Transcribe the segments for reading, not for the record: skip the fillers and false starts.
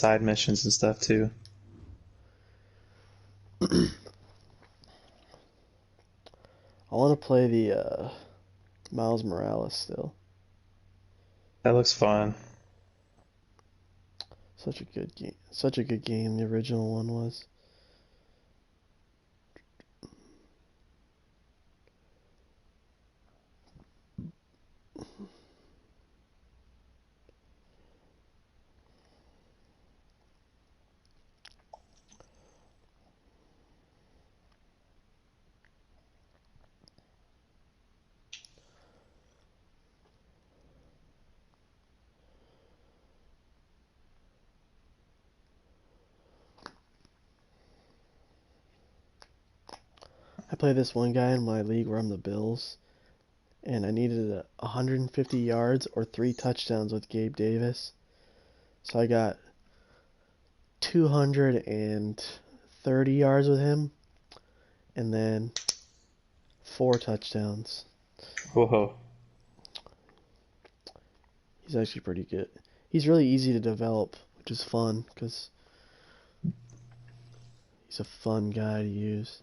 side missions and stuff too. I want to play the Miles Morales still. That looks fun. Such a good game. Such a good game. The original one was. I play this one guy in my league where I'm the Bills, and I needed 150 yards or 3 touchdowns with Gabe Davis. So I got 230 yards with him, and then 4 touchdowns. Whoa. He's actually pretty good. He's really easy to develop, which is fun, because he's a fun guy to use.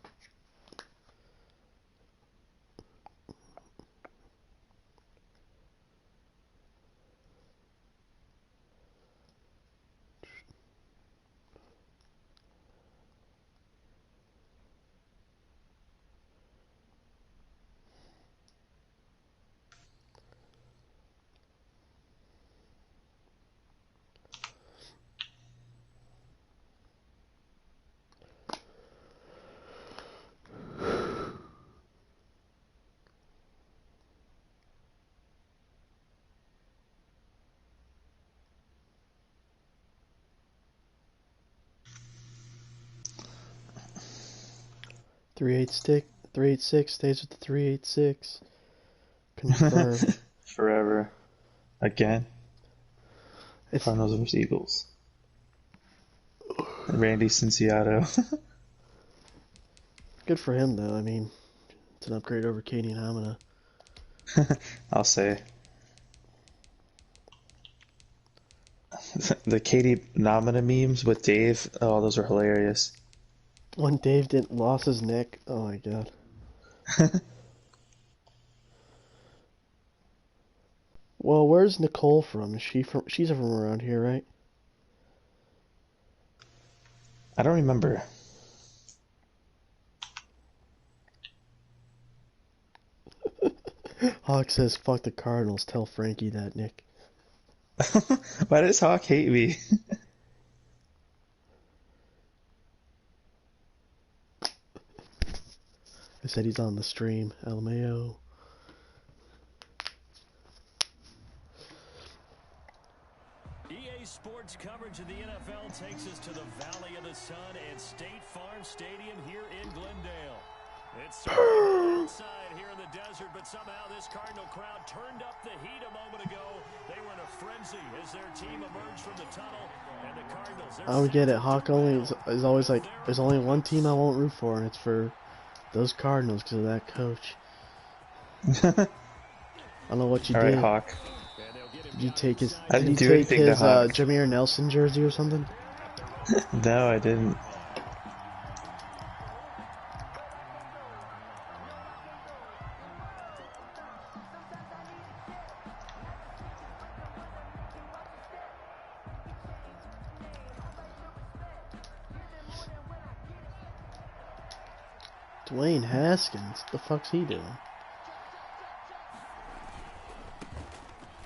Three eight six stays with the 386. Confirm. Forever. Again. It's Cardinals versus Eagles. Randy Cinciato. good for him though. I mean, it's an upgrade over Katie and Hamina. I'll say. The Katie Namina memes with Dave, oh, those are hilarious. When Dave didn't lost his neck, oh my god. Well, where's Nicole from? Is she from? She's from around here, right? I don't remember. Hawk says, "Fuck the Cardinals." Tell Frankie that, Nick. Why does Hawk hate me? I said he's on the stream. LMAO. EA Sports coverage of the NFL takes us to the Valley of the Sun at State Farm Stadium here in Glendale. It's certainly outside here in the desert, but somehow this Cardinal crowd turned up the heat a moment ago. They were in a frenzy as their team emerged from the tunnel, and the Cardinals... I don't get it. Hawk only is always like, there's only one team I won't root for, and it's for those Cardinals because of that coach. I don't know what you All did. right, Hawk. Did you take his? I Did you didn't do take anything to his Hawk. Jameer Nelson jersey or something? No, I didn't. Dwayne Haskins. What the fuck's he doing?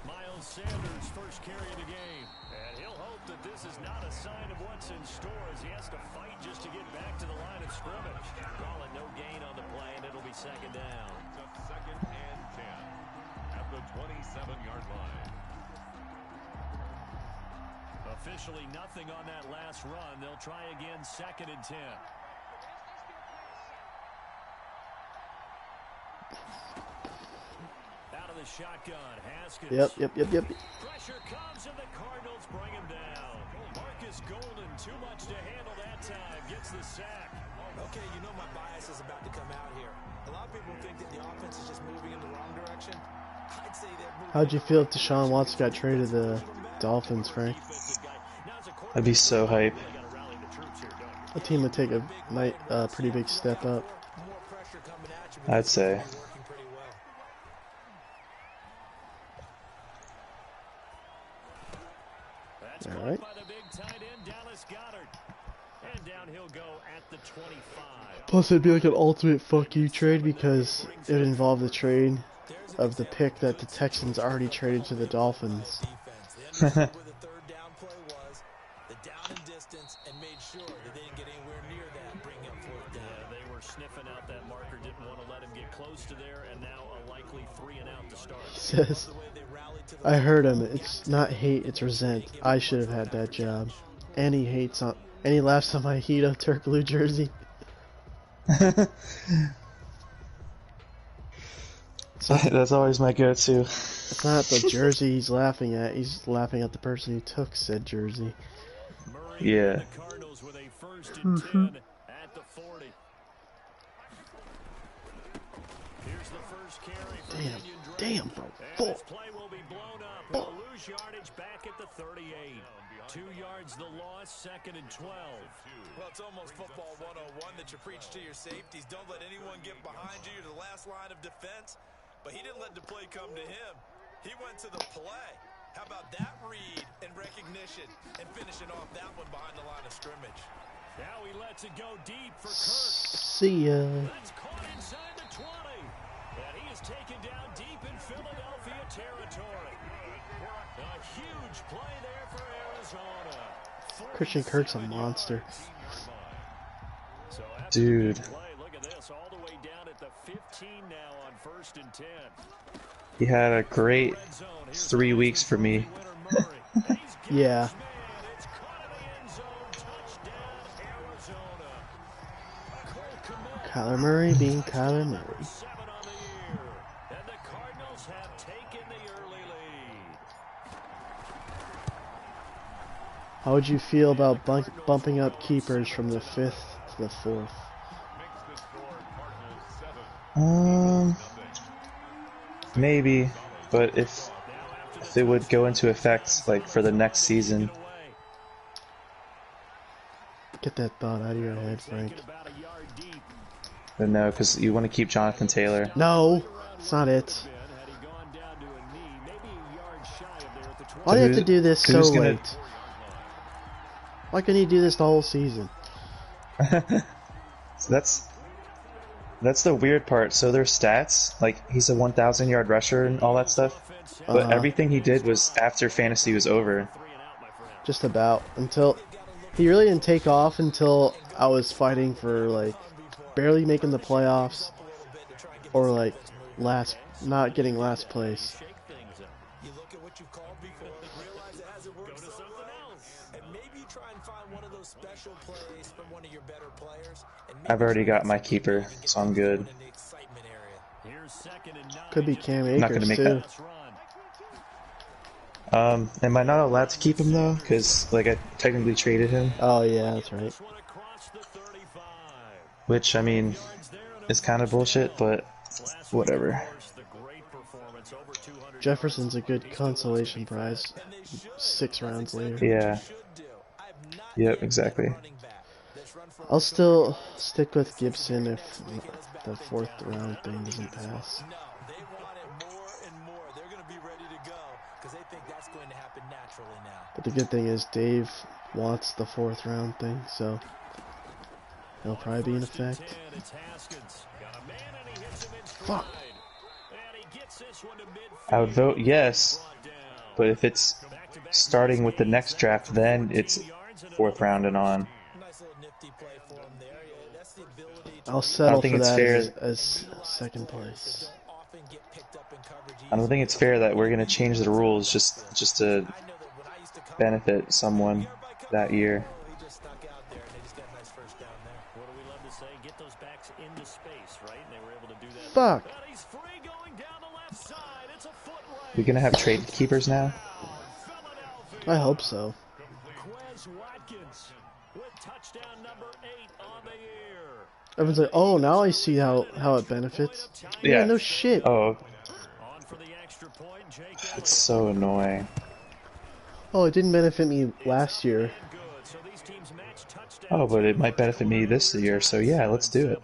Miles Sanders' first carry of the game. And he'll hope that this is not a sign of what's in store as he has to fight just to get back to the line of scrimmage. Calling no gain on the play, and it'll be second down. Second and 10 at the 27-yard line. Officially nothing on that last run. They'll try again second and 10. Out of the shotgun, Haskins. Yep. Pressure comes and the Cardinals bring him down. Marcus Golden, too much to handle that time, gets the sack. Okay, you know my bias is about to come out here. A lot of people think that the offense is just moving in the wrong direction. I'd say they're moving. How'd you feel if Deshaun Watson got traded to the Dolphins, Frank? Now, as a I'd be so hype. Really got to rally the troops here, don't you? A team would take a pretty big step up. More pressure coming at you. I'd say. Working pretty well. That's All caught right. by the big tight end, Dallas Goedert. And down he'll go at the 25. Plus, it'd be like an ultimate fuck you trade because it would involve the trade of the pick that the Texans already traded to the Dolphins. Defense. They understood where the third down play was, the down and distance, and made sure that they didn't get anywhere near that, bringing up fourth down. Yeah, they were sniffing out that marker, didn't want to let him get close to there, and now a likely 3 and out to start. He says, I heard him. It's not hate, it's resent. I should have had that job. And he hates on, and he laughs on my Hito Turk blue jersey. That's always my go-to. It's not the jersey he's laughing at. He's laughing at the person who took said jersey. Murray Yeah. and the Cardinals with a 1st and 10 at the 40. Here's the first carry for Kenyon Drake. Damn, bro. And Fuck. this play will be blown up. He'll lose yardage back at the 38. 2 yards the loss, 2nd and 12. Well, it's almost football 101 that you preach to your safeties. Don't let anyone get behind you. You're the last line of defense. But he didn't let the play come to him. He went to the play. How about that read and recognition and finishing off that one behind the line of scrimmage? Now he lets it go deep for Kirk. See ya. That's caught inside the 20. And he is taken down deep in Philadelphia territory. A huge play there for Arizona. Christian Kirk's a monster. So after Dude. the play, look at this, all the way down at the 15 now on 1st and 10. He had a great Red zone. Here's 3 weeks for me. winner Murray. And he's got Yeah. his man. It's caught in the end zone. Touchdown, Arizona. Cole Kmet. Kyler Murray being Kyler Murray. 7 on the year. And the Cardinals have taken the early lead. How would you feel about bumping up keepers from the 5th to the 4th? Maybe, but if it would go into effect like for the next season, Get that thought out of your head, Frank. About a yard deep. then no, because you want to keep Jonathan Taylor. No, it's not it. Had he gone down to a knee, maybe a yard shy of there at the 20. Why do you have to do this so Who's gonna- late? Why couldn't you do this the whole season? So that's the weird part. So their stats, like he's a 1,000-yard rusher and all that stuff, but everything he did was after fantasy was over. Just about. Until he really didn't take off until I was fighting for like barely making the playoffs or like not getting last place. You look at what you've called before, realize it hasn't worked so well, and maybe you try and find one of those special plays from one of your better players. And I've already got my keeper, so I'm good. in the excitement area. Here's 2nd and 9. Could be Cam not gonna Akers make too. that. Am I not allowed to keep him though? Because like I technically traded him, Oh yeah, that's right. One across the 35. which I mean is kind of bullshit, but whatever. The great performance, over 200 Jefferson's a good consolation prize. 6 rounds later. Yeah. Should do. I've not Yep, yet exactly. been running back. That's run for I'll still stick with Gibson if the 4th round thing doesn't pass. No, they want it more and more. They're going to be ready to go because they think that's going to happen naturally now. But the good thing is Dave wants the 4th round thing, so it'll probably be in effect. 10, it's Haskins. Got a man and he hits him in Fuck. stride. And he gets this one to I would midfield. vote yes, Brought down. but if it's starting with the next draft, then it's 4th round and on. Nice little nifty play for him there. Yeah, that's the ability to I'll settle think for it's that fair. as 2nd place. often get picked up in coverage. I don't think it's fair that we're gonna change the rules just to I know that when I used to come benefit someone that year. he just stuck out there and they just got a nice first down there. What do we love to say? Get those backs into space, right? And they were able to do that. Fuck. And he's free going down the left side. It's a foot race. We gonna have trade keepers now? Philadelphia. I hope so. Quez Watkins with touchdown number 8 on the year. Everyone's like, oh, now I see how it benefits. Yeah, no shit. Oh, On for the extra point, Jacobs. it's so annoying. Oh, it didn't benefit me last year. Oh, but it might benefit me this year, so yeah, let's do it.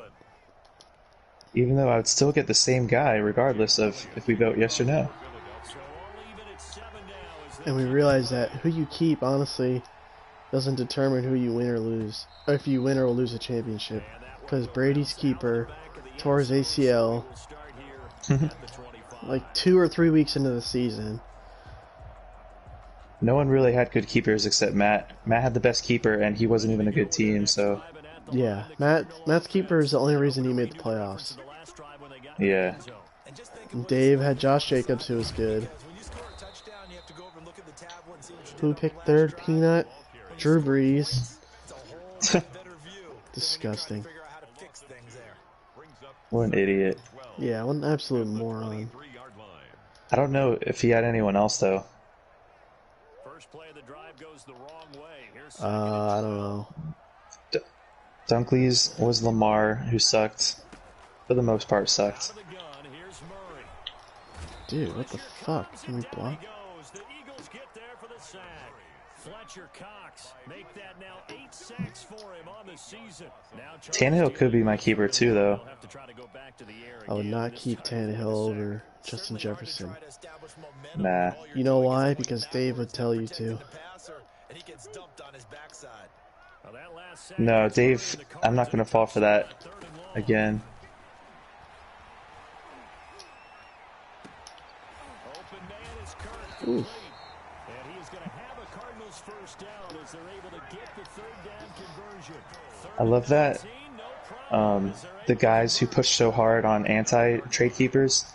Even though I would still get the same guy regardless of if we vote yes or no. And we realized that who you keep, honestly, doesn't determine who you win or lose. Or if you win or lose a championship. Because Brady's keeper tore his ACL like 2 or 3 weeks into the season. No one really had good keepers except Matt. Matt had the best keeper, and he wasn't even a good team, so... Yeah, Matt's keeper is the only reason he made the playoffs. Yeah. And Dave had Josh Jacobs, who was good. Who picked third? Peanut? Drew Brees. Disgusting. What an idiot. Yeah, what an absolute moron. I don't know if he had anyone else, though. I don't know. Dunkley's was Lamar, who sucked. For the most part, sucked. Dude, what the fuck? Can we block? Tannehill could be my keeper, too, though. I would not keep Tannehill over Justin Jefferson. Nah. You know why? Because Dave would tell you to. No, Dave, I'm not going to fall for that again. Oof. I love that. The guys who push so hard on anti-trade keepers,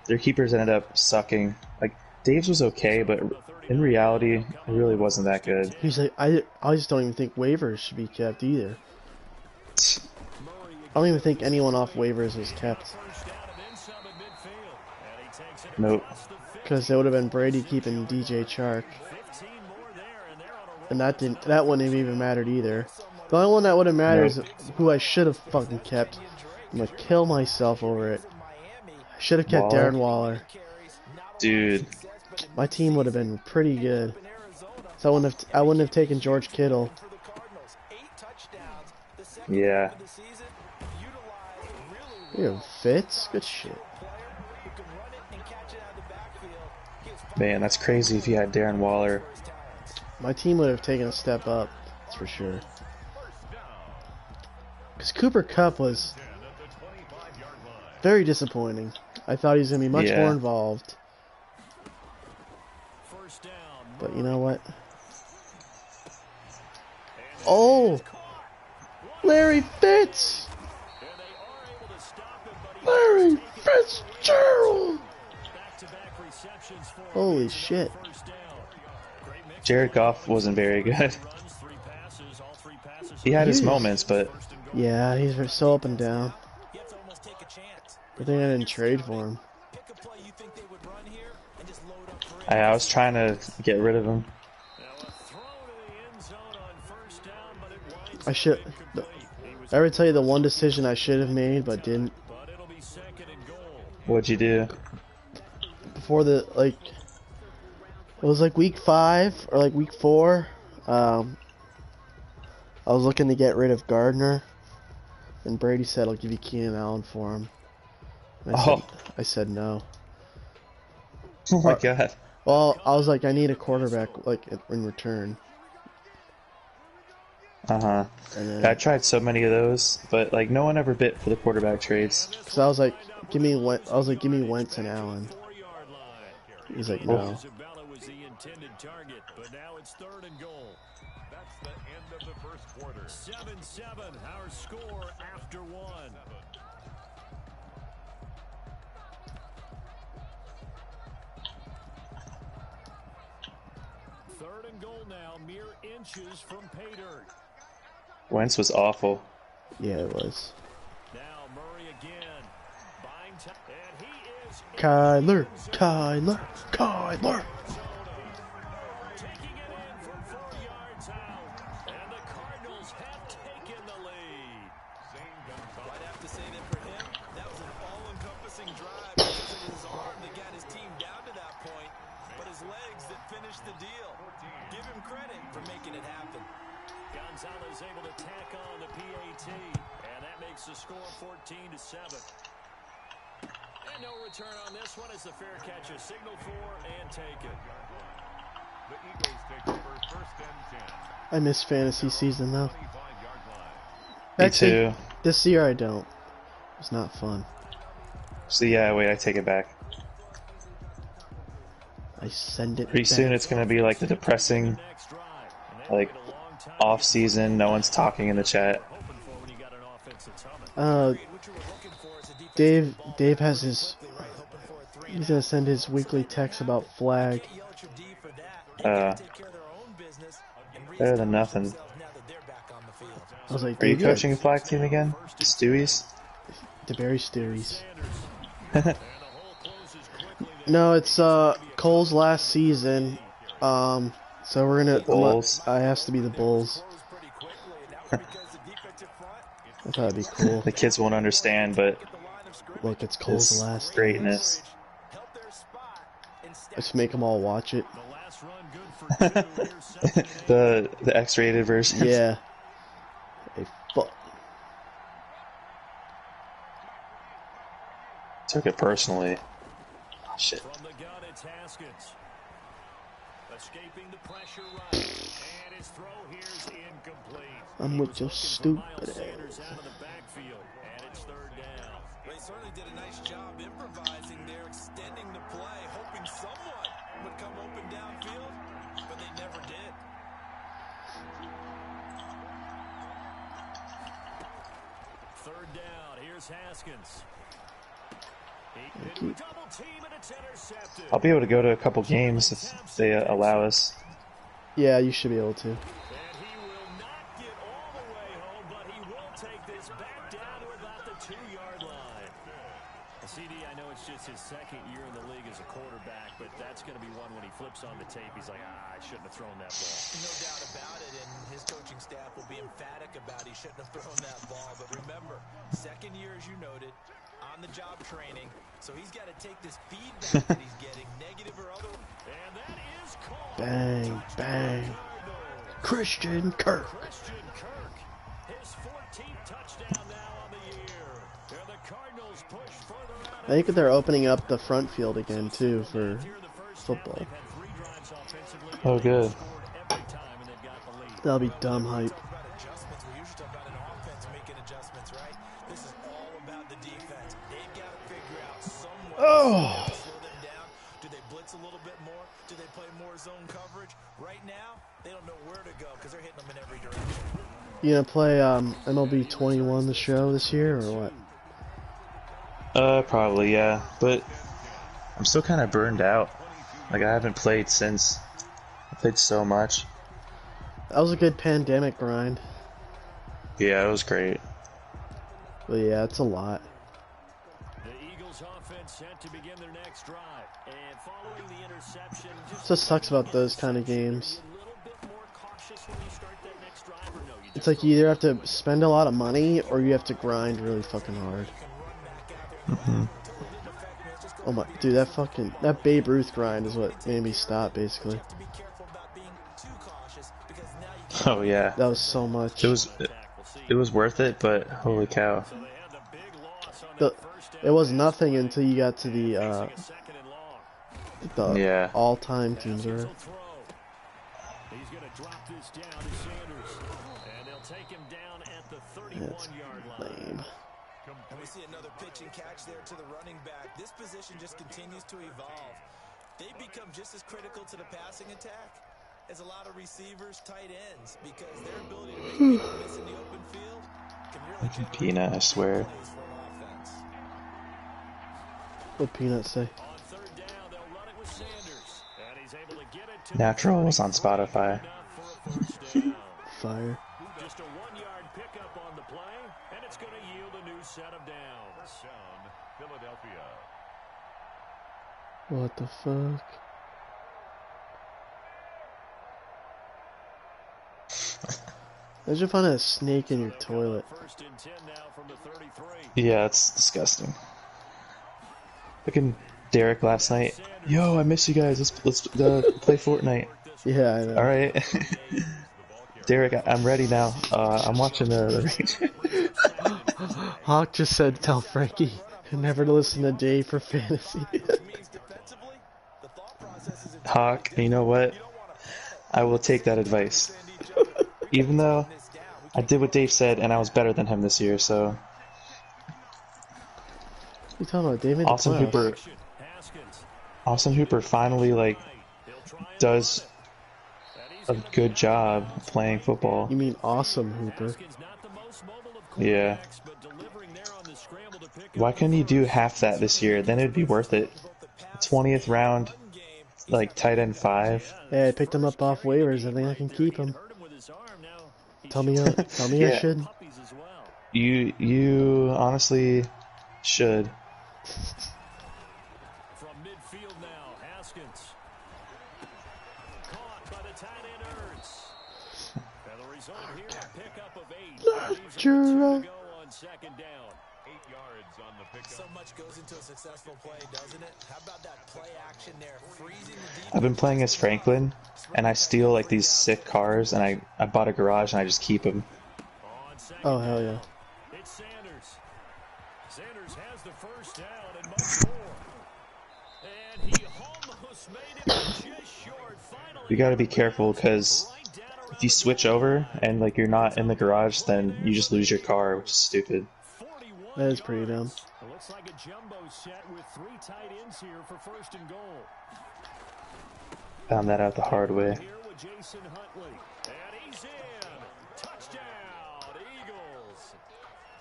their keepers ended up sucking. Like, Dave's was okay, but in reality, it really wasn't that good. He's like, I just don't even think waivers should be kept either. I don't even think anyone off waivers is kept. Nope. Because it would have been Brady keeping DJ Chark. And that wouldn't have even mattered either. The only one that would have mattered is who I should have fucking kept. I'm gonna kill myself over it. I should have kept Darren Waller. Dude. My team would have been pretty good. So I wouldn't have taken George Kittle. Yeah. Ew, Fitz? Good shit. Man, that's crazy if you had Darren Waller. My team would have taken a step up, that's for sure. Because Cooper Kupp was very disappointing. I thought he was going to be much more involved. But you know what? Oh! Larry Fitz! Larry Fitzgerald! Holy shit. Jared Goff wasn't very good. He had his moments, but... Yeah, he's so up and down. I think I didn't trade for him. I was trying to get rid of him. I ever tell you the one decision I should have made but didn't? What'd you do? Before it was like week 5 or like week 4. I was looking to get rid of Gardner, and Brady said, "I'll give you Keenan Allen for him." And I said no. Oh my god. Well, I was like, I need a quarterback like in return. I tried so many of those, but like no one ever bit for the quarterback trades. Cause I was like, give me Wentz and Allen. He's like, no. That's the end of the first quarter. 7-7, our score after one. Third and goal now, mere inches from pay dirt. Wentz was awful. Yeah, it was. Now Murray again. And he is Kyler. taking it in from 4 yards out. And the Cardinals have taken the lead. I'd have to say that for him, that was an all-encompassing drive because it was his arm that got his team down to that point, but his legs that finished the deal. Gonzalez able to tack on the PAT, and that makes the score 14-7. And no return on this one as the fair catch is signaled for and taken. The Eagles take over first and 10. I miss fantasy season though. 25-yard line. Me Actually, too. this year I don't. It's not fun. So yeah, wait, I take it back. I send it Pretty back. soon it's gonna be like the depressing, like, off season. No one's talking in the chat. Dave has his. He's gonna send his weekly text about flag. Better than nothing. I was like, Are you Dave, coaching a flag team again? The Stewies? The Berry Stewies. No, it's Cole's last season. So we're gonna. Bulls. I has to be the Bulls. I thought it'd be cool. The kids won't understand, but Look, it's Cole's his last. greatness. Let's make them all watch it. the X-rated version. Yeah. Hey, fuck. Took it personally. Oh, shit. From the gun, it's Haskins. Escaping the pressure run. And his throw here's incomplete. I'm with your stupid Miles ass. Sanders out of the backfield. And it's third down. They certainly did a nice job improvising there, extending the play, hoping someone would come open downfield, but they never did. Third down. Here's Haskins. Double team and it's intercepted. I'll be able to go to a couple games if they allow us. Yeah, you should be able to. And he will not get all the way home, but he will take this back down to about the 2-yard line. CD, I know it's just his second year in the league as a quarterback, but that's going to be one when he flips on the tape. He's like, I shouldn't have thrown that ball. No doubt about it, and his coaching staff will be emphatic about he shouldn't have thrown that ball. But remember, second year, as you noted, on-the-job training, so he's got to take this feedback that he's getting, negative or other. And that is called. Bang, bang. Christian Kirk. Christian Kirk, his 14th touchdown now on the year. And the Cardinals push further out. I think they're opening up the front field again too for football. Oh, good. That'll be dumb hype. Talk about adjustments. We usually talk about an offense making adjustments, right? This is all about the defense. They've got to figure out some way to slow them down. Do they blitz a little bit more? Do they play more zone coverage? Right now, they don't know where to go because they're hitting them in every direction. You gonna play MLB 21 the show this year or what? Probably, yeah. But I'm still kind of burned out. Like, I haven't played since. I played so much. That was a good pandemic grind. Yeah, it was great. But yeah, it's a lot. The Eagles offense set to begin their next drive. And following the interception, Just sucks about those kind of games. It's like you either have to spend a lot of money or you have to grind really fucking hard. Oh my, dude, that Babe Ruth grind is what made me stop, basically. Oh yeah, That was so much. it was worth it, but holy cow. It was nothing until you got to the Yeah. all-time teams, right? He's going to drop this down to Sanders. And they'll take him down at the 31-yard line. Lame. And we see another pitch and catch there to the running back. This position just continues to evolve. They become just as critical to the passing attack as a lot of receivers, tight ends, because their ability to make people miss in the open field can really generate Peanut, I swear. plays for an offense. What Peanut say? On third down, they'll run it with Sanders. And he's able to get it to Natural was on Spotify. enough for a first down. Fire. Just a 1-yard pickup on the play, and it's going to yield a new set of downs. Down, Philadelphia. What the fuck? Imagine finding a snake in your toilet. First and 10 now from the 33. Yeah, it's disgusting. Looking Derek last night. Yo, I miss you guys. Let's play Fortnite. Yeah, I know. All right. Derek, I'm ready now. I'm watching the Hawk just said tell Frankie never to listen to Dave for fantasy. Hawk. You know what? I will take that advice. Even though I did what Dave said, and I was better than him this year. So What are you talking about? Dave made the Austin playoffs. Hooper. Austin Hooper finally does a good job playing football. You mean awesome Hooper? Yeah. Why couldn't he do half that this year? Then it'd be worth it. 20th round, tight end 5. Hey, I picked him up off waivers. I think I can keep him. Tell me Yeah. I should. You honestly should. From midfield now, Haskins. Caught by the tight end Ertz. And the result here, a pickup of 8. Jura. Go on second down. 8 yards on the pickup. So much goes into a successful play, doesn't it? How about that play action there? Freezing the defense. I've been playing as Franklin, and I steal these sick cars, and I bought a garage, and I just keep them. On second Oh, hell down, yeah. it's Sanders. Sanders has the first down and much more. And he almost made it just short. Finally, You got to be careful because if you switch over and you're not in the garage, then you just lose your car, which is stupid. 41 That is pretty dumb. yards. It looks like a jumbo set with 3 tight ends here for first and goal. Found that out the hard way. Here with Jason Huntley. And he's in. Touchdown, Eagles.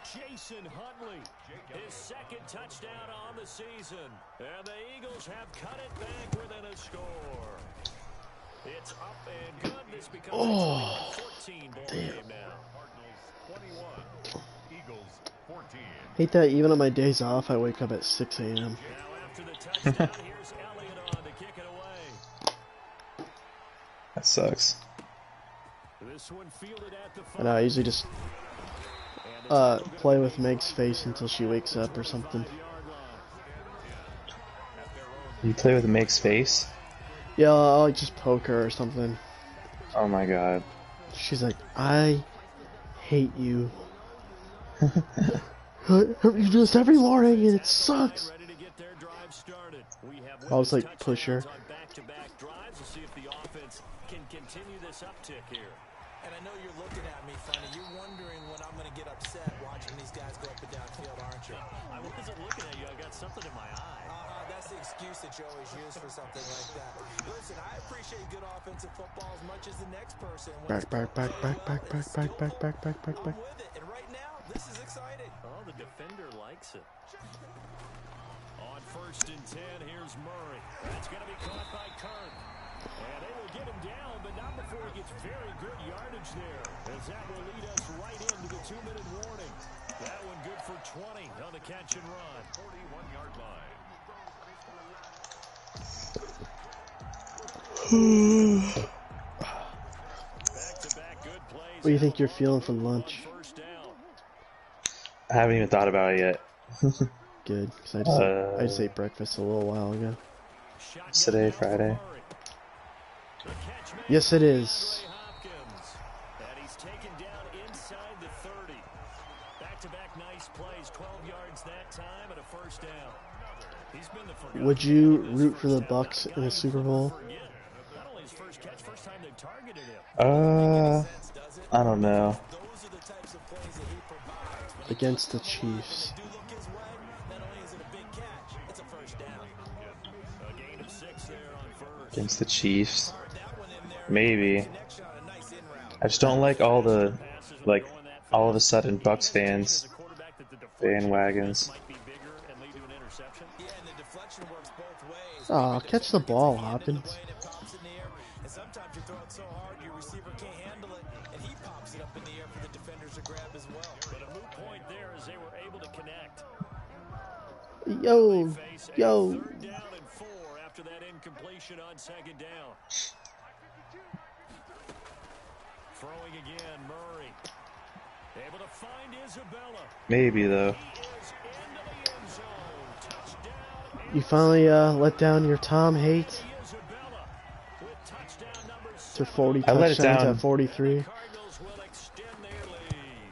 Jason Huntley, his second touchdown on the season. And the Eagles have cut it back within a score. It's up and good. This becomes a 14 ball game now. Cardinals 21. Eagles 14. Hate that even on my days off, I wake up at 6 a.m. Now after the touchdown, here's Elliott on to kick it away. That sucks. This one fielded at the And I usually just play with Meg's face until she wakes up or something. You play with Meg's face? Yeah, I'll just poke her or something. Oh my god. She's like, I hate you. You do this every morning and it sucks. ready to get their drive started. We have I was like, push her. on back-to-back drives to see if the offense can continue this uptick here. And I know you're looking at me funny. You're wondering when I'm going to get upset watching these guys go up and down field, aren't you? I wasn't looking at you. I got something in my eye. That's the excuse that you always use for something like that. Listen, I appreciate good offensive football as much as the next person. Back. With it. And right now, this is exciting. Oh, the defender likes it. On first and 10, here's Murray. That's going to be caught by Kirk. And they will get him down, but not before he gets very good yardage there, as that will lead us right into the 2-minute warning. That one good for 20 on the catch and run. 41-yard line. Back-to-back good plays. What do you think you're feeling for lunch? First down. I haven't even thought about it yet. Good, because I just ate breakfast a little while ago. Shotgun It's today, now for Friday. Murray. The catch made Yes, it is. by Hopkins. And he's taken down inside the 30. Back-to-back nice plays, 12 yards that time and a first down. He's been the forgotten Would you man this root for first the half. Bucks Not a in the guy Super who Bowl? forget. Not only his first catch, first time they've targeted him. I don't know. Those are the types of plays that he provides. When Against the Chiefs. they do look his way, not only is it a big catch, it's a first down. A gain of 6 there on first. Against the Chiefs. That one in there. Maybe. Next shot, a nice in route. I just don't like all the, all of a sudden Bucks fans, bandwagons. Might be bigger and lead to an interception. Yeah, and the deflection works both ways. Aw, catch the ball, Hopkins. And it pops in the air, and sometimes you throw it so hard your receiver can't handle it, and he pops it up in the air for the defenders to grab as well. But a moot point there as they were able to connect. Yo, Face a yo. third down and 4 after that incompletion on second down. Throwing again, Murray. Able to find Isabella. Maybe though. He is into the end zone. Touchdown. You finally let down your Tom hate Isabella with touchdown number to 40 I let it touchdowns down. at 43. Cardinals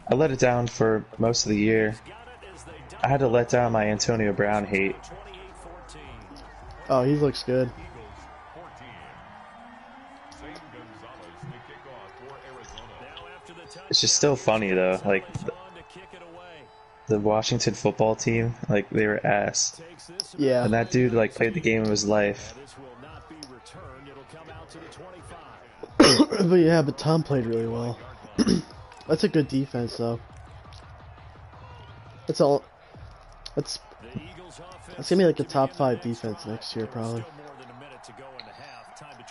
I let it down for most of the year. I had to let down my Antonio Brown hate. Oh, he looks good. It's just still funny though. Like the Washington football team, like they were ass. Yeah. And that dude like played the game of his life. But yeah, but Tom played really well. That's a good defense, though. That's all. That's gonna be like a top 5 defense next year, probably.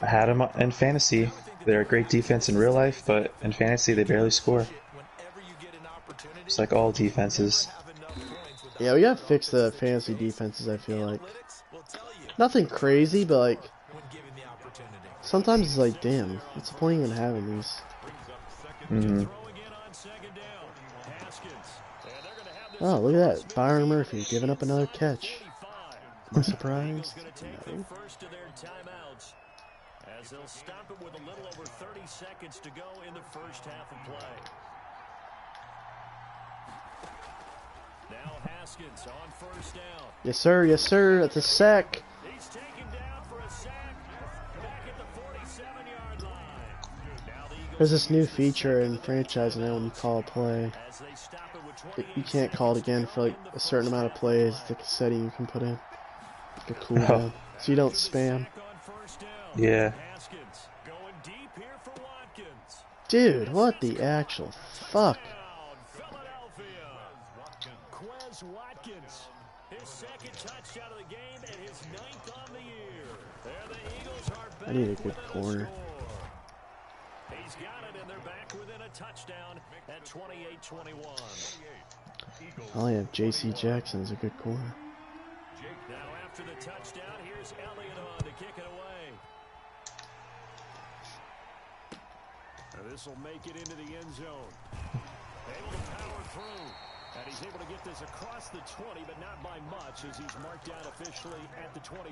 I had them in fantasy. They're a great defense in real life, but in fantasy they barely score. It's like all defenses. Yeah, we gotta fix the fantasy defenses, I feel like. Nothing crazy, but like sometimes it's like, damn, what's the point of even having these? Mm-hmm. Oh, look at that. Byron Murphy giving up another catch. Am I surprised? No. As they'll stop it with a little over 30 seconds to go in the first half of play. Now Haskins on first down. Yes, sir. Yes, sir. That's a sack. He's taken down for a sack back at the 47-yard line. Now the Eagles There's this new feature in franchise now when you call a play. as they stop it with 20 You can't call it again for like a certain amount of plays. It's like a setting you can put in. Like a cooldown. So you don't spam. Yeah. Haskins going deep here for Watkins. Dude, what the actual fuck? Philadelphia. Quez Watkins. His second touchdown of the game and his 9th on the year. There the Eagles are back. I need a good with another corner. score. He's got it and they're back within a touchdown at 28-21. I only have J.C. Jackson as a good corner. Now after the touchdown, here's Elliott on to kick it away. This will make it into the end zone. Able to power through. And he's able to get this across the 20, but not by much as he's marked down officially at the 21.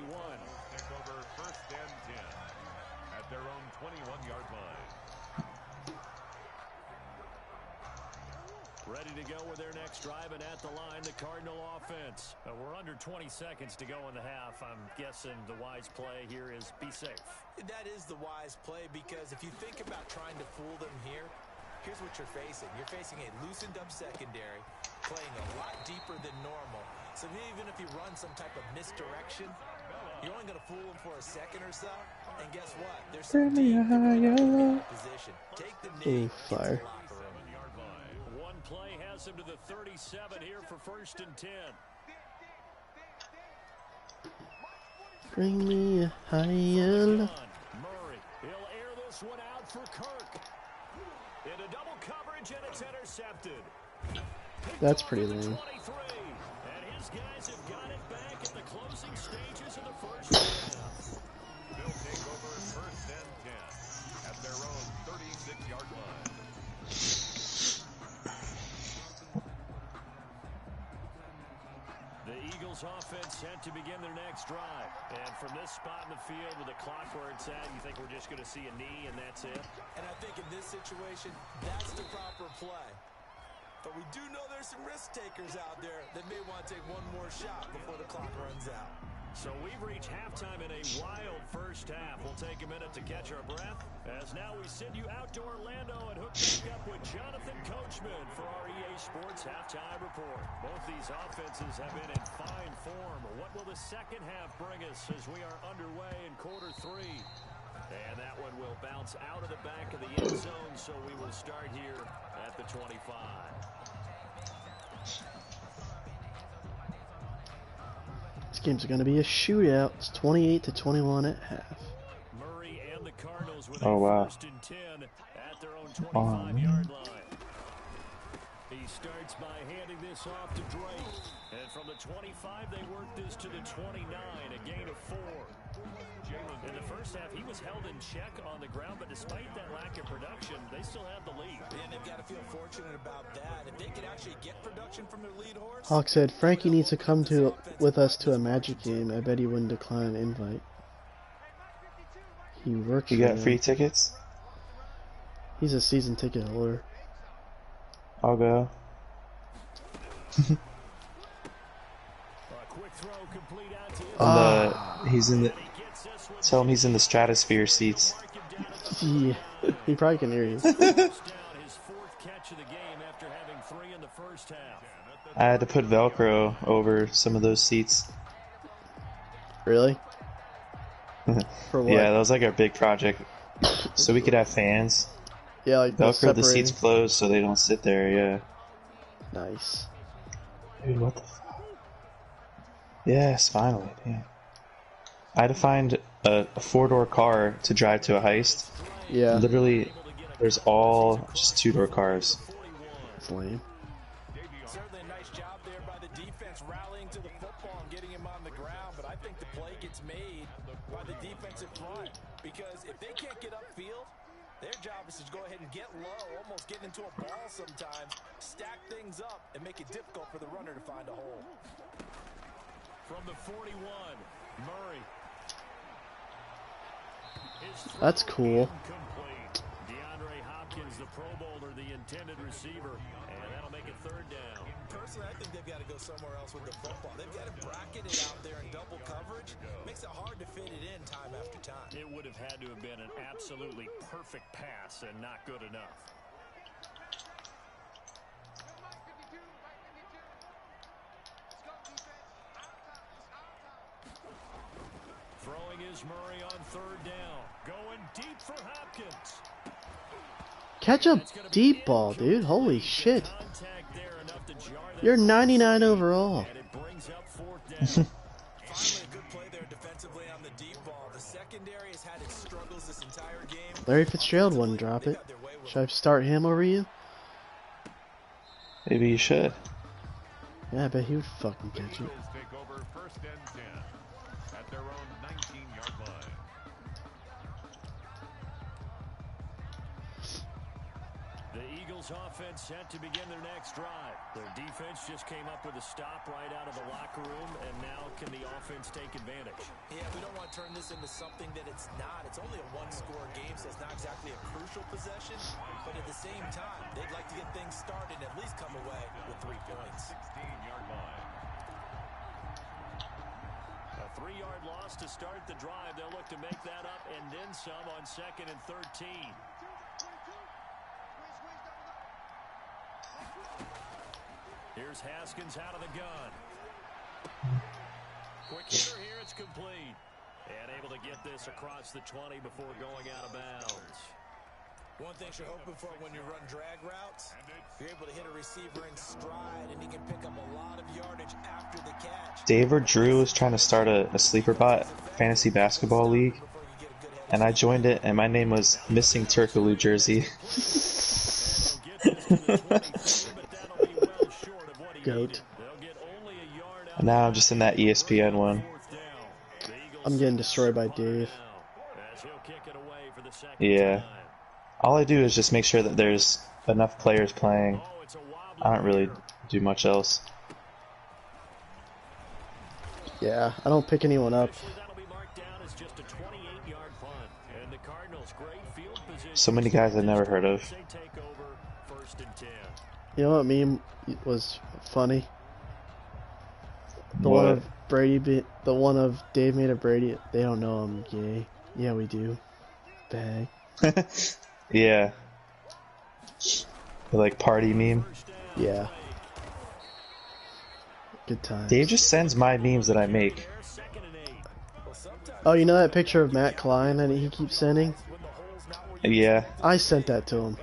Take over first and 10 at their own 21-yard line. Ready to go with their next drive, and at the line, the Cardinal offense. We're under 20 seconds to go in the half. I'm guessing the wise play here is be safe. That is the wise play, because if you think about trying to fool them here, here's what you're facing. You're facing a loosened up secondary, playing a lot deeper than normal. So even if you run some type of misdirection, you're only going to fool them for a second or so. And guess what? There's some deep position. Take the knee. Fire. One play has him to the 37 here for first and 10. Bring me a higher. Murray, he'll air this one out for Kirk. Into double coverage, and it's intercepted. That's pretty lame. 23. And his guys have got it back in the closing stages of the first half. They'll take over first and 10 at their own 36-yard line. The Eagles offense set to begin their next drive. And from this spot in the field with the clock where it's at, you think we're just going to see a knee and that's it? And I think in this situation, that's the proper play. But we do know there's some risk takers out there that may want to take one more shot before the clock runs out. So we've reached halftime in a wild first half. We'll take a minute to catch our breath as now we send you out to Orlando and hook back up with Jonathan Coachman for our EA Sports Halftime Report. Both these offenses have been in fine form. What will the second half bring us as we are underway in quarter 3? And that one will bounce out of the back of the end zone, so we will start here at the 25. This game's going to be a shootout. It's 28-21 at half. Murray and the Cardinals with Oh, wow. first and 10 at their own 25-yard line. He starts by handing this off to Drake. And from the 25, they work this to the 29, a gain of 4. In the first half, he was held in check on the ground, but despite that lack of production, they still have the lead. And they've got to feel fortunate about that. If they could actually get production from their lead horse. Hawk said, Frankie needs to come with us to a Magic game. I bet he wouldn't decline an invite. He works You for got them. free tickets? He's a season ticket holder. I'll go. A quick throw complete out to his And he's in the. he gets this one. Tell him he's in the stratosphere seats. Mark him down at the Yeah, he probably can hear you. first down, his fourth catch of the game after having 3 in the first half. I had to put Velcro over some of those seats. Really? For what? Yeah, that was like our big project. So we could have fans. Yeah, like Velcro the seats separating. closed so they don't sit there, yeah. Nice. Dude, what the fuck? Yes, finally, damn. I had to find a 4-door car to drive to a heist. Yeah, Literally, there's all just 2-door cars. it's lame. Certainly a nice job there by the defense rallying to the football and getting him on the ground, but I think the play gets made by the defensive front because if they can't get upfield, their job is to go ahead and get low, almost get into a ball sometimes, stack things up, and make it difficult for the runner to find a hole. From the 41, Murray. That's cool. Incomplete. DeAndre Hopkins, the Pro Bowler, the intended receiver, and that'll make it 3rd down. Personally, I think they've got to go somewhere else with the football. They've got to bracket it out there in double coverage. Makes it hard to fit it in time after time. It would have had to have been an absolutely perfect pass and not good enough. Throwing is Murray on 3rd down. Going deep for Hopkins. Catch a deep ball, dude. Holy shit. Contact there enough to jar that. You're 99 overall. And it brings up 4th down. Finally, a good play there defensively on the deep ball. The secondary has had its struggles this entire game. Larry Fitzgerald wouldn't drop it. Should I start him over you? Maybe you should. Yeah, I bet he would fucking catch it. Eagles take over 1st and 10 at their own 19-yard line. The Eagles offense set to begin their next drive. Their defense just came up with a stop right out of the locker room, and now can the offense take advantage? Yeah, we don't want to turn this into something that it's not. It's only a one-score game, so it's not exactly a crucial possession. But at the same time, they'd like to get things started and at least come away with 3 points. 16-yard line. A 3-yard loss to start the drive. They'll look to make that up and then some on 2nd and 13. Here's Haskins out of the gun. Quick hitter here, it's complete. And able to get this across the 20 before going out of bounds. One thing you're hoping for when you run drag routes, you're able to hit a receiver in stride, and he can pick up a lot of yardage after the catch. Dave or Drew was trying to start a sleeper bot fantasy basketball league, and I joined it, and my name was Missing Turkaloo Jersey. Goat. And now I'm just in that ESPN one. I'm getting destroyed by Dave. Yeah. All I do is just make sure that there's enough players playing. I don't really do much else. Yeah, I don't pick anyone up. So many guys I've never heard of. You know what meme was funny? The What? one of Brady, the one of Dave made of Brady. They don't know I'm gay. Yeah, we do. Bag. Yeah. The, like, party meme. Yeah. Good times. Dave just sends my memes that I make. Oh, you know that picture of Matt Klein that he keeps sending? Yeah. I sent that to him.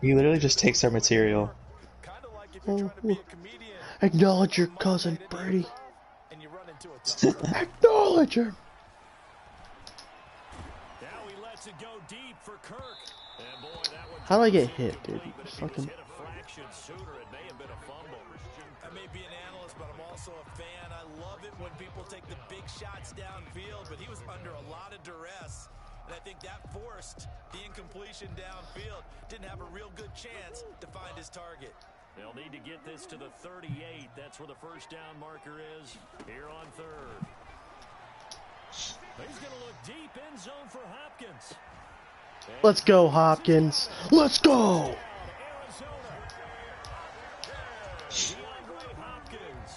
He literally just takes our material. Oh, acknowledge your cousin, Brady. Acknowledge him. How do I get hit, dude? Fucking. I may be an analyst, but I'm also a fan. I love it when people take the big shots downfield, but he was under a lot of duress. And I think that forced the incompletion downfield. Didn't have a real good chance to find his target. They'll need to get this to the 38. That's where the first down marker is here on 3rd. He's going to look deep, end zone for Hopkins. Let's go, Hopkins. Let's go. Hopkins,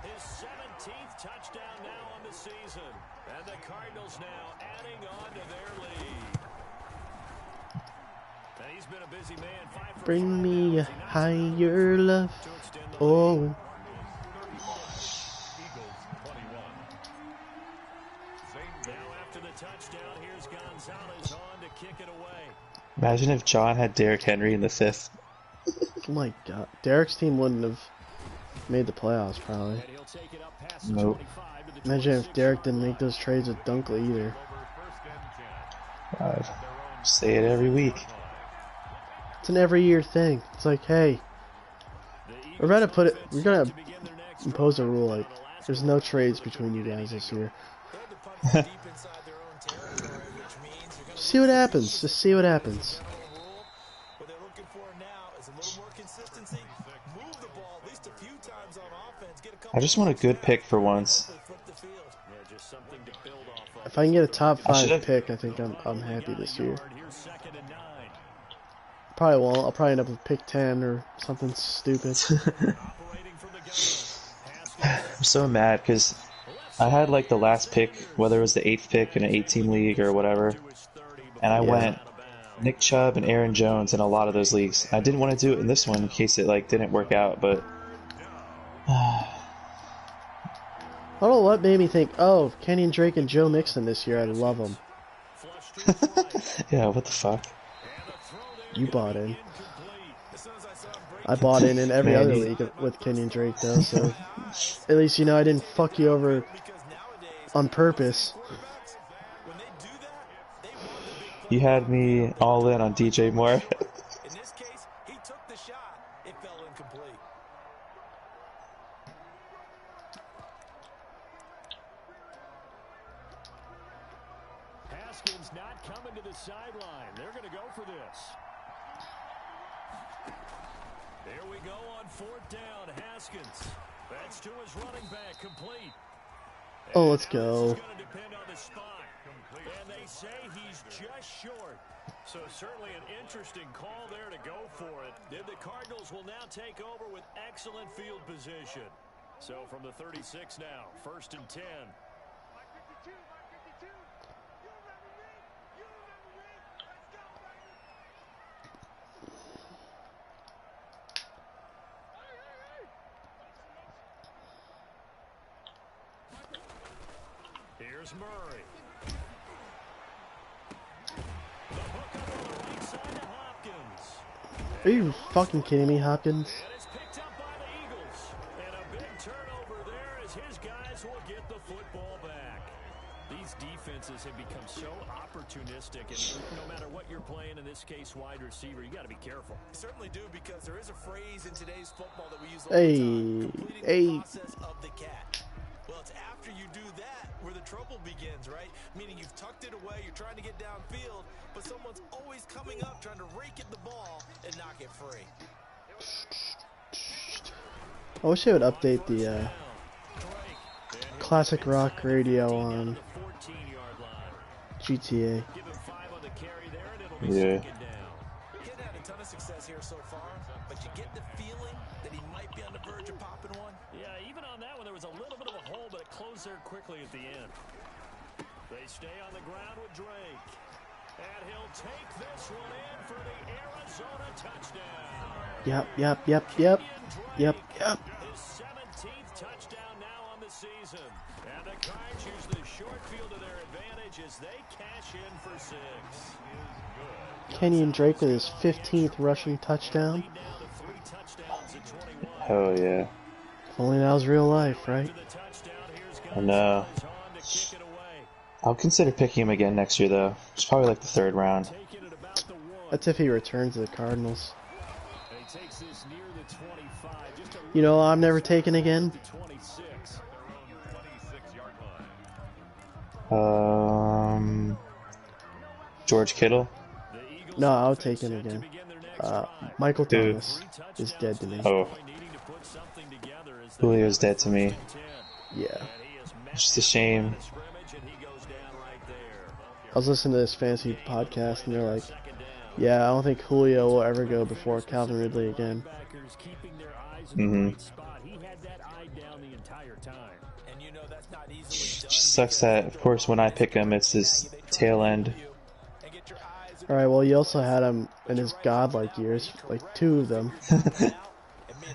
his 17th touchdown now on the season. And the Cardinals now adding on to their lead. And he's been a busy man. Bring me a higher love. Oh. Imagine if John had Derrick Henry in the 5th. Oh my god. Derek's team wouldn't have made the playoffs, probably. Nope. Imagine if Derek didn't make those trades with Dunkley either. God. Say it every week. It's an every year thing. It's like, hey, we're gonna impose a rule like there's no trades between you guys this year. See what happens. Just see what happens. I just want a good pick for once. If I can get a top 5 pick, I think I'm happy this year. Probably won't. I'll probably end up with pick 10 or something stupid. I'm so mad because I had like the last pick, whether it was the 8th pick in an 8-team league or whatever, and I went Nick Chubb and Aaron Jones in a lot of those leagues. I didn't want to do it in this one in case it like didn't work out, but I don't know what made me think, oh, Kenyon Drake and Joe Mixon this year, I love them. yeah, what the fuck? You bought in. I bought in every other league with Kenyon Drake, though, so at least you know I didn't fuck you over on purpose. You had me all in on DJ Moore. In this case, he took the shot. It fell incomplete. Haskins not coming to the sideline. They're going to go for this. There we go on 4th down. Haskins. That's to his running back. Complete. Oh, let's go. It's going to depend on the spot. And they say he's just short. So certainly an interesting call there to go for it. And the Cardinals will now take over with excellent field position. So from the 36 now, 1st and 10. Here's Murray. The hook up on the right side to Hopkins. Are you fucking kidding me, Hopkins? And it's picked up by the Eagles. And a big turnover there as his guys will get the football back. These defenses have become so opportunistic, and no matter what you're playing, in this case wide receiver, you got to be careful. You certainly do, because there is a phrase in today's football that we use all Hey, the time. Completing the process of the cat. Well, it's after you do that where the trouble begins, right? Meaning you've tucked it away, you're trying to get downfield, but someone's always coming up trying to rake at the ball and knock it free. I wish they would update the classic rock radio on GTA. Yeah. He hasn't had a ton of success here so far, but you get the feeling that he might be on the verge of popping one. Yeah, even on that one, there was a little bit of a hole, but it closed there quickly at the end. They stay on the ground with Drake. And he'll take this one in for the Arizona touchdown. Yep. His 17th touchdown now on the season. And the Cards use the short field to their advantage as they cash in for 6. Kenyon Drake with his 15th rushing touchdown. Oh yeah. If only that was real life, right? I know. I'll consider picking him again next year, though. It's probably like the 3rd round. That's if he returns to the Cardinals. You know, I'm never taken again. George Kittle. No, I'll take him again. Michael Thomas is dead to me. Oh. Julio's dead to me. Yeah. It's just a shame. I was listening to this fantasy podcast, and they're like, yeah, I don't think Julio will ever go before Calvin Ridley again. Mm-hmm. Just sucks that, of course, when I pick him, it's his tail end. Alright, well, you also had him in his godlike years, like 2 of them.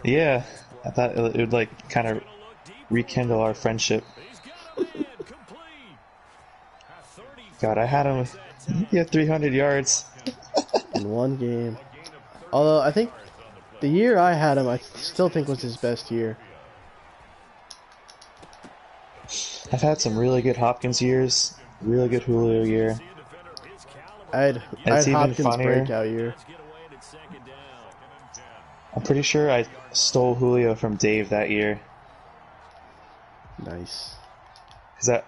Yeah, I thought it would like kind of rekindle our friendship. God, I had him. He had 300 yards in 1 game. Although I think the year I had him, I still think was his best year. I've had some really good Hopkins years, really good Julio year. I had Hopkins' breakout year. I'm pretty sure I stole Julio from Dave that year. Nice. Cause that,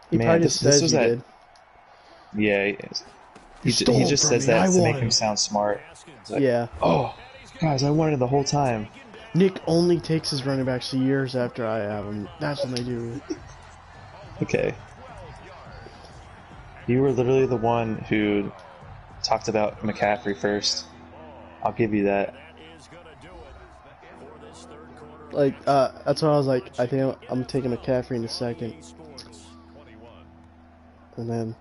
he man, this was you that. Did. Yeah, he just says me. that I to make wanted him sound smart. Like, yeah. Oh, guys, I wanted it the whole time. Nick only takes his running backs years after I have him. That's when they do. Okay. You were literally the one who talked about McCaffrey first. I'll give you that. Like, that's why I was like, I think I'm taking McCaffrey in a second. And then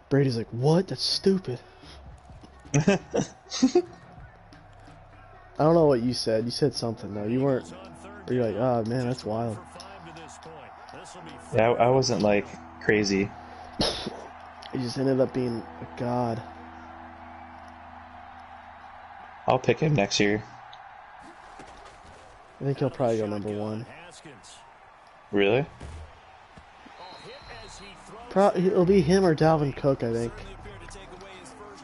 Brady's like, what? That's stupid. I don't know what you said. You said something, though. You weren't... You're like, oh, man, that's wild. Yeah, I wasn't, like, crazy. He just ended up being a god. I'll pick him next year. I think he'll probably go number 1. Really? It'll be him or Dalvin Cook, I think.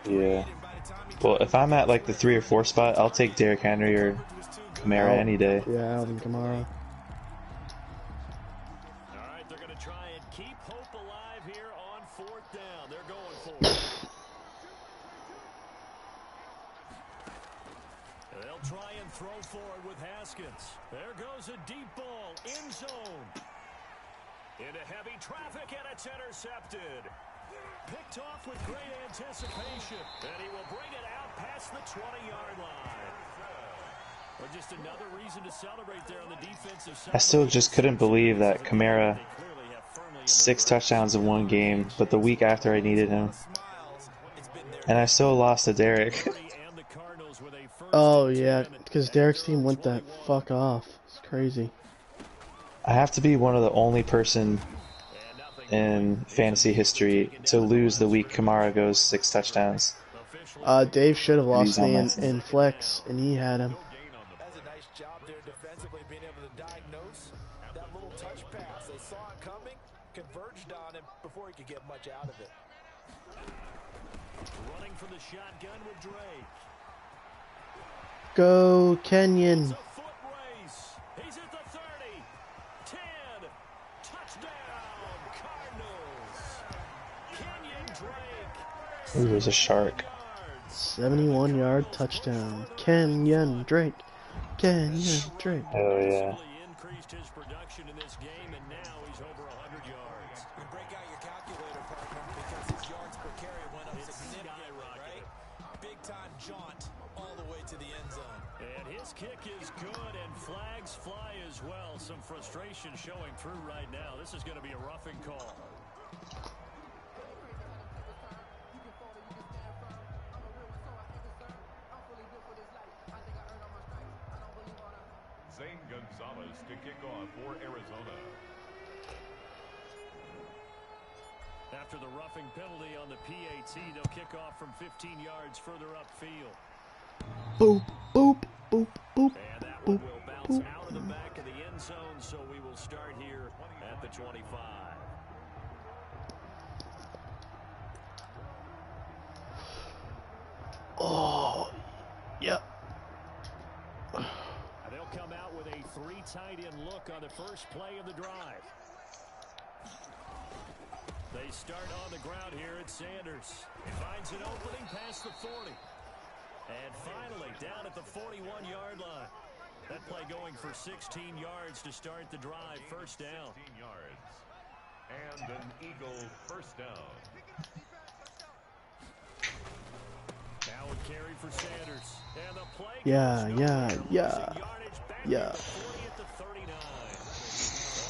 Yeah. Well, if I'm at like the 3 or 4 spot, I'll take Derrick Henry or Kamara any day. Yeah, Alvin Kamara. Alright, they're gonna try and keep hope alive here on 4th down. They're going for it. They'll try and throw forward with Haskins. There goes a deep ball, end zone. Into heavy traffic, and it's intercepted. Picked off with great anticipation, and he will bring it out past the 20-yard line. Well, just another reason to celebrate there on the defensive side. I still just couldn't believe that Kamara 6 touchdowns in 1 game, but the week after I needed him. And I still lost to Derrick. Oh, yeah, because Derrick's team went that fuck off. It's crazy. I have to be one of the only person in fantasy history to lose the week Kamara goes 6 touchdowns. Dave should have lost me in flex, and he had him. That's a nice job there defensively, being able to diagnose that little touch pass. They saw it coming, converged on him before he could get much out of it. Running for the shotgun with Drake. Go Kenyon. He's at the 30. 10. Touchdown, Cardinals. Kenyon Drake. Ooh, there's a shark. 71-yard touchdown. Kenyon Drake. Kenyon Drake. Oh, yeah. Increased his production in this game, and now he's over 100 yards. You break out your calculator, partner, because his yards per carry went up significantly, right? Big-time jaunt all the way to the end zone. And his kick is good, and flags fly as well. Some frustration showing through right now. This is going to be a roughing call. Zane Gonzalez to kick off for Arizona. After the roughing penalty on the PAT, they'll kick off from 15 yards further upfield. Boop, boop, boop, boop, And that boop, one will bounce boop. out of the back of the end zone, so we will start here at the 25. Oh, yep. They'll come out with a 3 tight end look on the first play of the drive. They start on the ground here at Sanders. He finds an opening past the 40. And finally, down at the 41-yard line. That play going for 16 yards to start the drive. First down. 16 yards. And an Eagle first down. Now a carry for Sanders. And the play Yeah, goes yeah, nowhere, yeah, losing yardage back yeah. near the 40 at the 39. A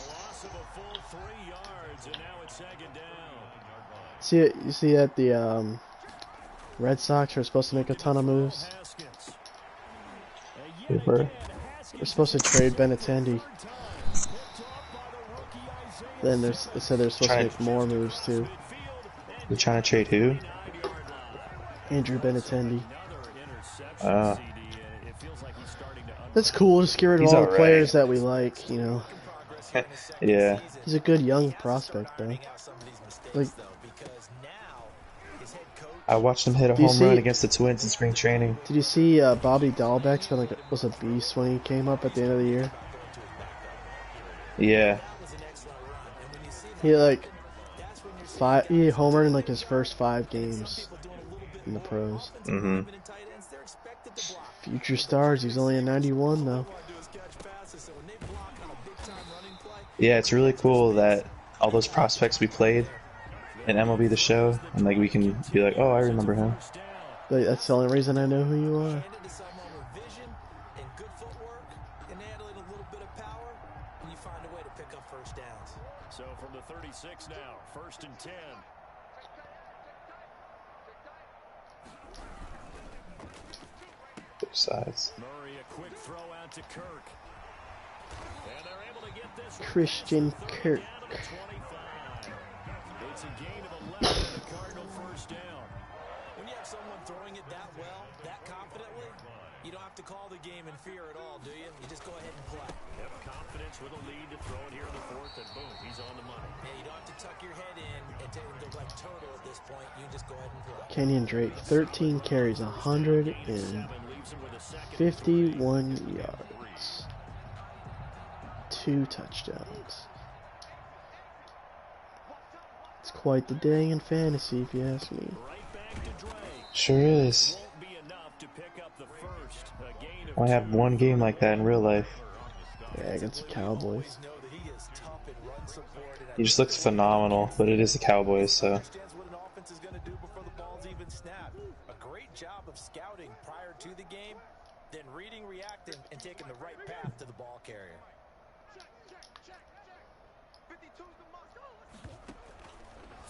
loss of a full 3 yards, and now it's second down. You see that the Red Sox are supposed to make a ton of moves. They were. They're supposed to trade Benintendi. Then they said they're supposed to Trying make more moves too. They're trying to trade who? Andrew Benintendi. Uh, That's cool. Just get rid of he's all the alright. players that we like, you know. Yeah. He's a good young prospect, though. Like, I watched him hit a Do you home run see- against the Twins in spring training. did you see Bobby Dahlbeck's been was a beast when he came up at the end of the year? Yeah. He he homered in like his first 5 games in the pros. Mm-hmm. Future stars. He's only a 91 though. Yeah, it's really cool that all those prospects we played in MLB The Show, and like we can be like, oh, I remember him. Like, that's the only reason I know who you are. So from the 36 now, 1st and 10. Both sides. Murray, a quick throw out to Kirk. And they're able to get this Christian Kirk. down to the 25. It's a gain of 11 and a Cardinal first down. When you have someone throwing it that well, that confidently, you don't have to call the game in fear at all, do you? You just go ahead and play. Have confidence with a lead to throw it here in the 4th, and boom, he's on the money. Yeah, you don't have to tuck your head in and take the like total at this point. You just go ahead and play. Kenyon Drake, 13 carries, 151 yards. 2 touchdowns. It's quite the day in fantasy, if you ask me. Right back to Drake. Sure is. Won't be enough to pick up the first. A gain of I have one game like that in real life. Yeah, against the Cowboys. Know that he is tough in run support, and He just looks phenomenal, but it is the Cowboys, so. understands what an offense is going to do before the ball's even snapped. A great job of scouting prior to the game, then reading, reacting, and taking the right path to the ball carrier.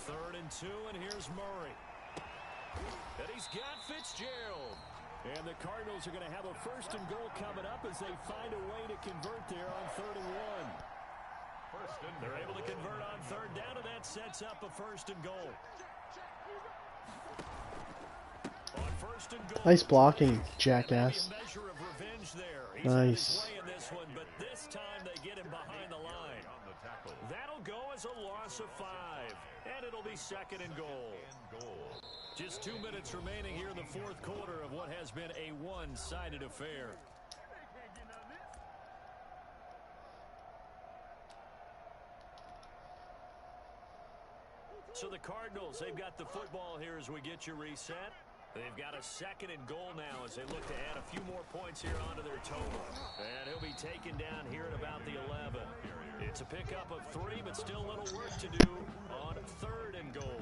3rd and 2, and here's Murray. And he's got Fitzgerald. And the Cardinals are going to have a 1st and goal coming up as they find a way to convert there on 3rd and 1. They're able to convert on 3rd down, and that sets up a 1st and goal. On 1st and goal, Nice blocking, jackass. a measure of revenge there. He's Nice. playing this one, but this time they get him behind the line. That'll go as a loss of 5, and it'll be 2nd and goal. Just 2 minutes remaining here in the 4th quarter of what has been a one-sided affair. So the Cardinals, they've got the football here as we get you reset. They've got a 2nd and goal now as they look to add a few more points here onto their total. And he'll be taken down here at about the 11. It's a pickup of 3, but still a little work to do on 3rd and goal.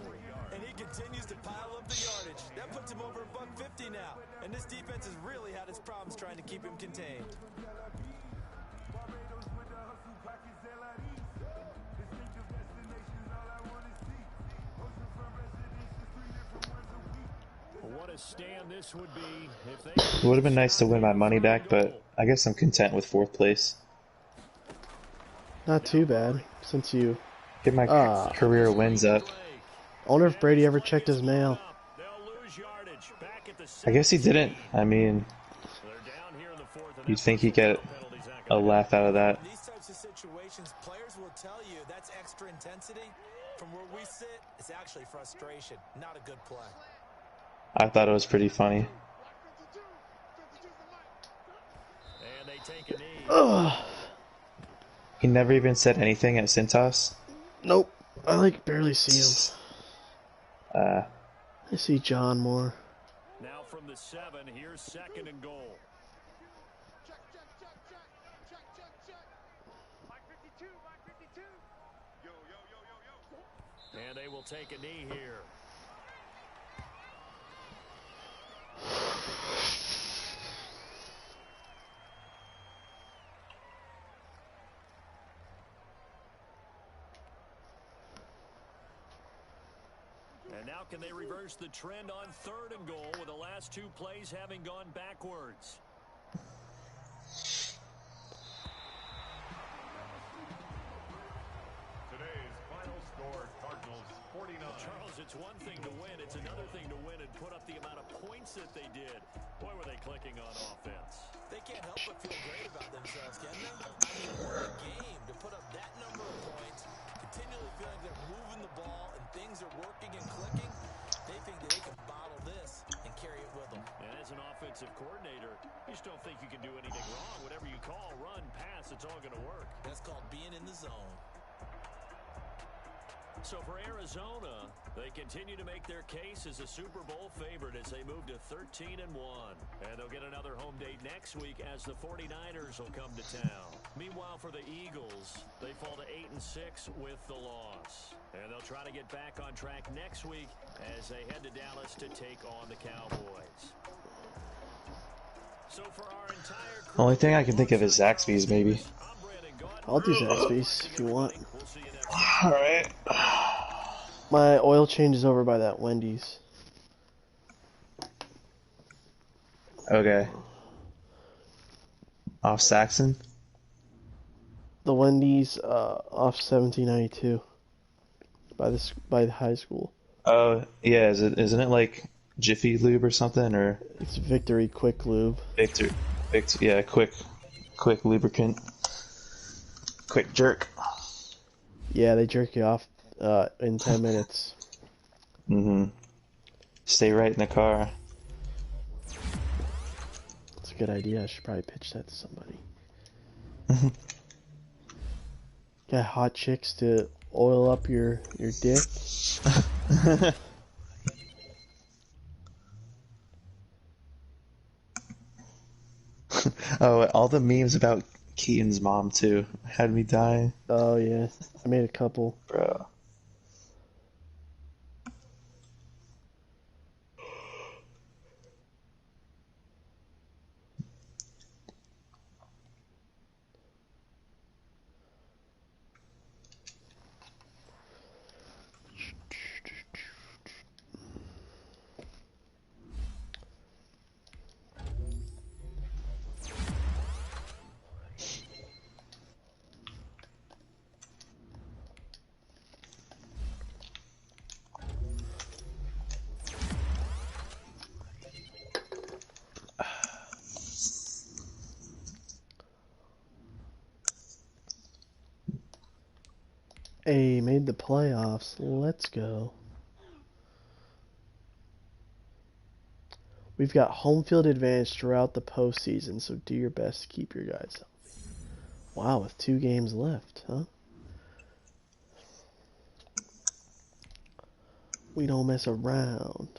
And he continues to pile up the yardage. That puts him over $150 now. And this defense has really had its problems trying to keep him contained. What a stand this would be if they... It would have been nice to win my money back, but I guess I'm content with 4th place. Not too bad, since you... Get my career wins up. I wonder if Brady ever checked his mail. They'll lose yardage back at the I guess he didn't. I mean, They're down here in the 4th, and you'd that's think he'd get penalties not a gonna laugh out of that. In these types of situations, players will tell you that's extra intensity. From where we sit, it's actually frustration, not a good play. I thought it was pretty funny. And they take a knee. Ugh. He never even said anything at Cintas. Nope. I like barely see him. I see John more. Now from the 7, here's 2nd and goal. And they will take a knee here. And now can they reverse the trend on 3rd and goal with the last 2 plays having gone backwards? Today's final score, Cardinals 49. Charles, it's one thing to win. It's another thing to win and put up the amount of points that they did. Boy, were they clicking on offense. They can't help but feel great about themselves, can they? I mean, what a game to put up that number of points, continually feeling they're moving the ball and things are working and clicking. They think that they can bottle this and carry it with them. And as an offensive coordinator, you just don't think you can do anything wrong. Whatever you call, run, pass, it's all going to work. That's called being in the zone. So for Arizona, they continue to make their case as a Super Bowl favorite as they move to 13-1. And they'll get another home date next week as the 49ers will come to town. Meanwhile, for the Eagles, they fall to 8-6 with the loss. And they'll try to get back on track next week as they head to Dallas to take on the Cowboys. So for our entire crew, Only thing I can think of is Zaxby's, maybe. I'll do Zaxby's if you want. Alright. My oil changes over by that Wendy's. Okay. Off Saxon? The Wendy's off 1792 by the high school. Oh, yeah, isn't it like Jiffy Lube or something, or It's Victory Quick Lube. Victor, yeah, quick lubricant. Quick jerk. Yeah, they jerk you off in 10 minutes. Stay right in the car. It's a good idea. I should probably pitch that to somebody. Got hot chicks to oil up your dick. Oh, all the memes about Keaton's mom too had me dying, Oh yeah, I made a couple. bro. Hey, made the playoffs. Let's go. We've got home field advantage throughout the postseason, so do your best to keep your guys healthy. Wow, with 2 games left, huh? We don't mess around.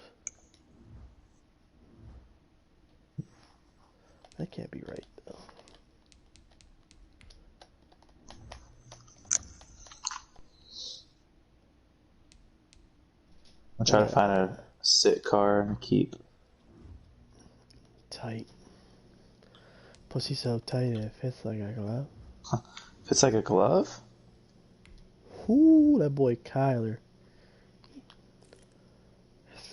That can't be right, though. I'll try to find a sit car and keep. Tight. Pussy so tight it fits like a glove. Fits like a glove? Ooh, that boy Kyler.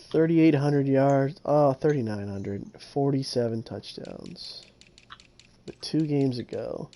3,800 yards. Oh, 3,900. 47 touchdowns. With 2 games ago.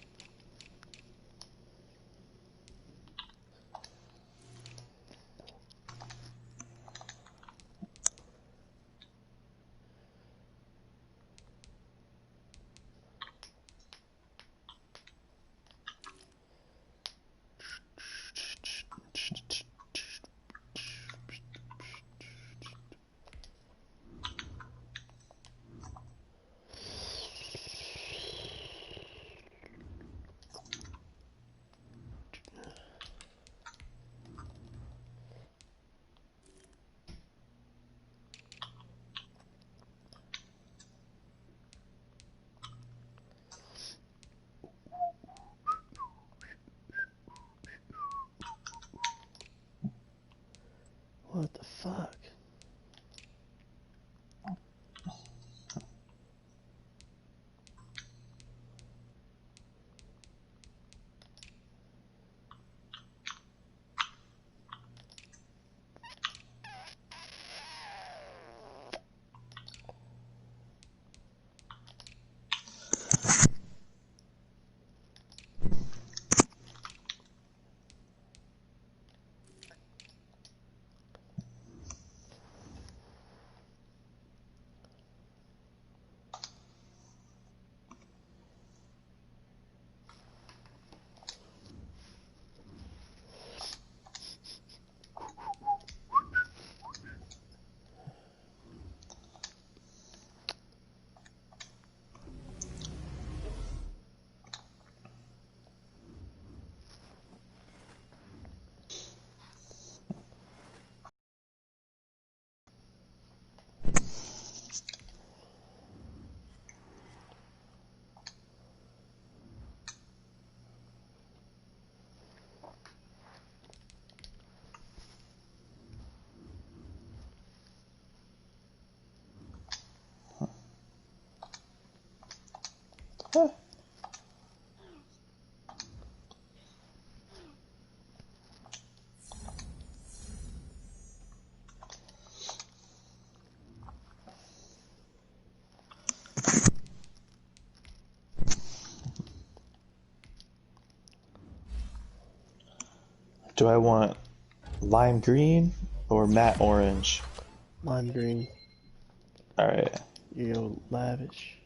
Huh. Do I want lime green or matte orange? Lime green. Alright. You go lavish.